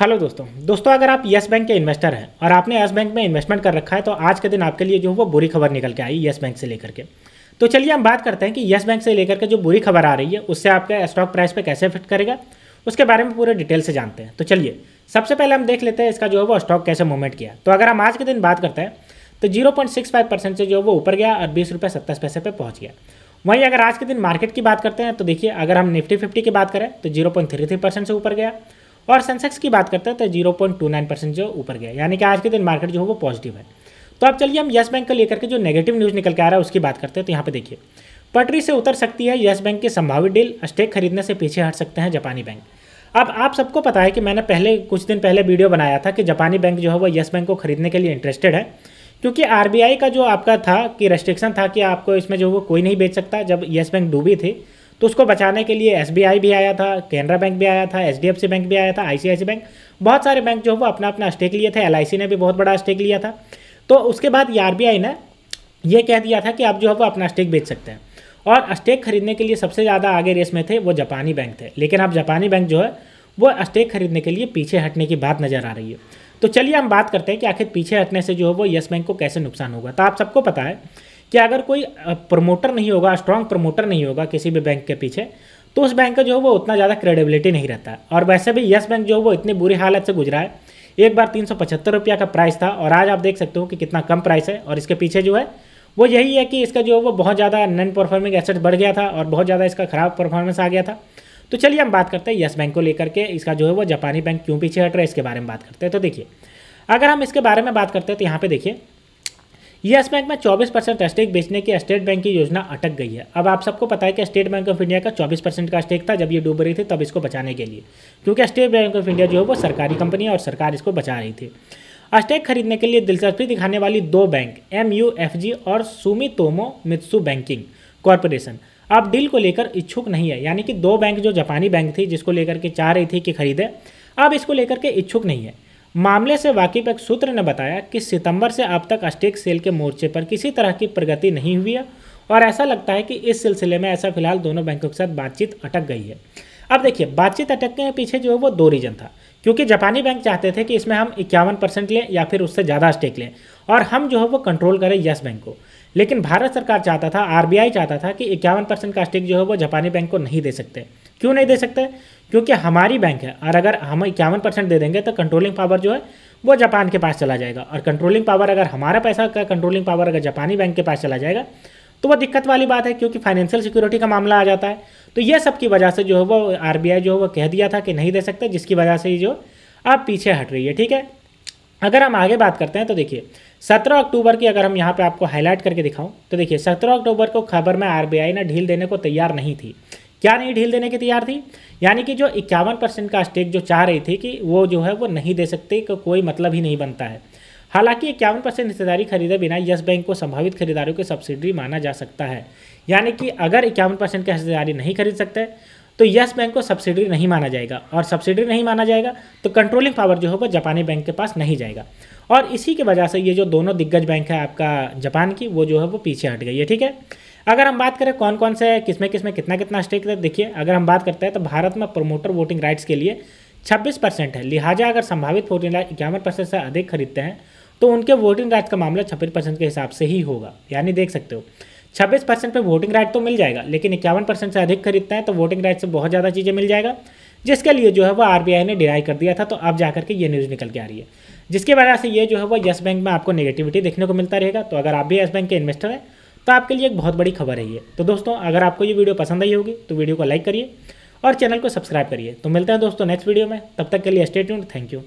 Hello दोस्तों अगर आप यस बैंक के इन्वेस्टर हैं और आपने यस बैंक में इन्वेस्टमेंट कर रखा है तो आज के दिन आपके लिए जो है वो बुरी खबर निकल के आई यस बैंक से लेकर के। तो चलिए हम बात करते हैं कि यस बैंक से लेकर के जो बुरी खबर आ रही है उससे आपके स्टॉक प्राइस पे कैसे इफेक्ट करेगा, उसके बारे में पूरे डिटेल से जानते हैं। तो चलिए सबसे पहले हम देख लेते हैं इसका जो है वो स्टॉक कैसे मूवमेंट किया। तो अगर हम आज के दिन बात करते हैं तो 0.65% से जो है वो ऊपर गया और 20.70 रुपये पे पहुँच गया। वहीं अगर आज के दिन मार्केट की बात करते हैं तो देखिए अगर हम निफ्टी 50 की बात करें तो 0.33% से ऊपर गया और सेंसेक्स की बात करते हैं तो 0.29% जो ऊपर गया, यानी कि आज के दिन मार्केट जो है वो पॉजिटिव है। तो अब चलिए हम यस बैंक को लेकर के जो नेगेटिव न्यूज़ निकल के आ रहा है उसकी बात करते हैं। तो यहाँ पे देखिए पटरी से उतर सकती है यस बैंक की संभावित डील, स्टेक खरीदने से पीछे हट सकते हैं जापानी बैंक। अब आप सबको पता है कि मैंने कुछ दिन पहले वीडियो बनाया था कि जापानी बैंक जो है वो यस बैंक को खरीदने के लिए इंटरेस्टेड है, क्योंकि आरबीआई का जो आपका था कि रेस्ट्रिक्शन था कि आपको इसमें जो वो कोई नहीं बेच सकता। जब यस बैंक डूबी थी तो उसको बचाने के लिए एसबीआई भी आया था, कैनरा बैंक भी आया था, एचडीएफसी बैंक भी आया था, आईसीआईसी बैंक, बहुत सारे बैंक जो वो अपना अपना स्टेक लिए थे। एलआईसी ने भी बहुत बड़ा स्टेक लिया था। तो उसके बाद आरबीआई ने ये कह दिया था कि आप जो है वो अपना स्टेक बेच सकते हैं, और स्टेक खरीदने के लिए सबसे ज़्यादा आगे रेस में थे वो जापानी बैंक थे। लेकिन अब जापानी बैंक जो है वो स्टेक खरीदने के लिए पीछे हटने की बात नज़र आ रही है। तो चलिए हम बात करते हैं कि आखिर पीछे हटने से जो है वो यस बैंक को कैसे नुकसान होगा। तो आप सबको पता है कि अगर कोई प्रमोटर नहीं होगा, स्ट्रॉन्ग प्रमोटर नहीं होगा किसी भी बैंक के पीछे, तो उस बैंक का जो है वो उतना ज़्यादा क्रेडिबिलिटी नहीं रहता है। और वैसे भी यस बैंक जो है वो इतनी बुरी हालत से गुजरा है। एक बार 375 रुपया का प्राइस था और आज आप देख सकते हो कि कितना कम प्राइस है। और इसके पीछे जो है वो यही है कि इसका जो है वो बहुत ज़्यादा नॉन परफॉर्मिंग एसेट बढ़ गया था और बहुत ज़्यादा इसका खराब परफॉर्मेंस आ गया था। तो चलिए हम बात करते हैं यस बैंक को लेकर के, इसका जो है वो जापानी बैंक क्यों पीछे हट रहा है इसके बारे में बात करते हैं। तो देखिए अगर हम इसके बारे में बात करते हैं तो यहाँ पे देखिए यस बैंक में 24% स्टेक बेचने की स्टेट बैंक की योजना अटक गई है। अब आप सबको पता है कि स्टेट बैंक ऑफ इंडिया का 24% का स्टेक था जब ये डूब रही थी, तब इसको बचाने के लिए, क्योंकि स्टेट बैंक ऑफ इंडिया जो है वो सरकारी कंपनी है और सरकार इसको बचा रही थी। स्टेक खरीदने के लिए दिलचस्पी दिखाने वाली दो बैंक MUFG और सुमितोमो मित्सु बैंकिंग कॉरपोरेशन अब डील को लेकर इच्छुक नहीं है। यानी कि दो बैंक जो जापानी बैंक थी जिसको लेकर के चाह रही थी कि खरीदे, अब इसको लेकर के इच्छुक नहीं है। मामले से वाकिफ एक सूत्र ने बताया कि सितंबर से अब तक स्टेक सेल के मोर्चे पर किसी तरह की प्रगति नहीं हुई है और ऐसा लगता है कि इस सिलसिले में ऐसा फिलहाल दोनों बैंकों के साथ बातचीत अटक गई है। अब देखिए बातचीत अटकने के पीछे जो है वो दो रीजन था, क्योंकि जापानी बैंक चाहते थे कि इसमें हम 51% लें या फिर उससे ज़्यादा स्टेक लें और हम जो है वो कंट्रोल करें यस बैंक को। लेकिन भारत सरकार चाहता था, आरबीआई चाहता था कि 51% का स्टेक जो है वो जापानी बैंक को नहीं दे सकते। क्यों नहीं दे सकते? क्योंकि हमारी बैंक है और अगर हम 51% दे देंगे तो कंट्रोलिंग पावर जो है वो जापान के पास चला जाएगा, और कंट्रोलिंग पावर अगर हमारा पैसा का कंट्रोलिंग पावर अगर जापानी बैंक के पास चला जाएगा तो वो दिक्कत वाली बात है, क्योंकि फाइनेंशियल सिक्योरिटी का मामला आ जाता है। तो ये सब की वजह से जो है वो आरबीआई जो है वो कह दिया था कि नहीं दे सकते, जिसकी वजह से ये जो अब पीछे हट रही है। ठीक है, अगर हम आगे बात करते हैं तो देखिए 17 अक्टूबर की अगर हम यहाँ पे आपको हाईलाइट करके दिखाऊं तो देखिए 17 अक्टूबर को खबर में आरबीआई ने ढील देने को तैयार नहीं थी। क्या नहीं ढील देने की तैयार थी? यानी कि जो 51% का स्टेक जो चाह रही थी कि वो जो है वो नहीं दे सकते, कि कोई मतलब ही नहीं बनता है। हालांकि 51% हिस्सेदारी खरीदे बिना यस बैंक को संभावित खरीदारों की सब्सिडरी माना जा सकता है। यानी कि अगर 51% की हिस्सेदारी नहीं खरीद सकते तो यस बैंक को सब्सिडरी नहीं माना जाएगा, और सब्सिडरी नहीं माना जाएगा तो कंट्रोलिंग पावर जो है वो जापानी बैंक के पास नहीं जाएगा। और इसी की वजह से ये जो दोनों दिग्गज बैंक है आपका जापान की, वो जो है वो पीछे हट गई है। ठीक है, अगर हम बात करें कौन कौन से किसमें कितना कितना स्टेक है, देखिए अगर हम बात करते हैं तो भारत में प्रमोटर वोटिंग राइट्स के लिए 26% है। लिहाजा अगर संभावित वोटिंग राइट 51% से अधिक खरीदते हैं तो उनके वोटिंग राइट्स का मामला 26% के हिसाब से ही होगा। यानी देख सकते हो 26% पे वोटिंग राइट तो मिल जाएगा, लेकिन 51% से अधिक खरीदते हैं तो वोटिंग राइट से बहुत ज़्यादा चीज़ें मिल जाएगा, जिसके लिए जो है वो आरबीआई ने डिनाई कर दिया था। तो अब जाकर के ये न्यूज़ निकल के आ रही है, जिसकी वजह से ये जो है वो यस बैंक में आपको नेगेटिविटी देखने को मिलता रहेगा। तो अगर आप भी यस बैंक के इन्वेस्टर हैं तो आपके लिए एक बहुत बड़ी खबर है ये। तो दोस्तों अगर आपको ये वीडियो पसंद आई होगी तो वीडियो को लाइक करिए और चैनल को सब्सक्राइब करिए। तो मिलते हैं दोस्तों नेक्स्ट वीडियो में, तब तक के लिए स्टे ट्यून्ड। Thank you.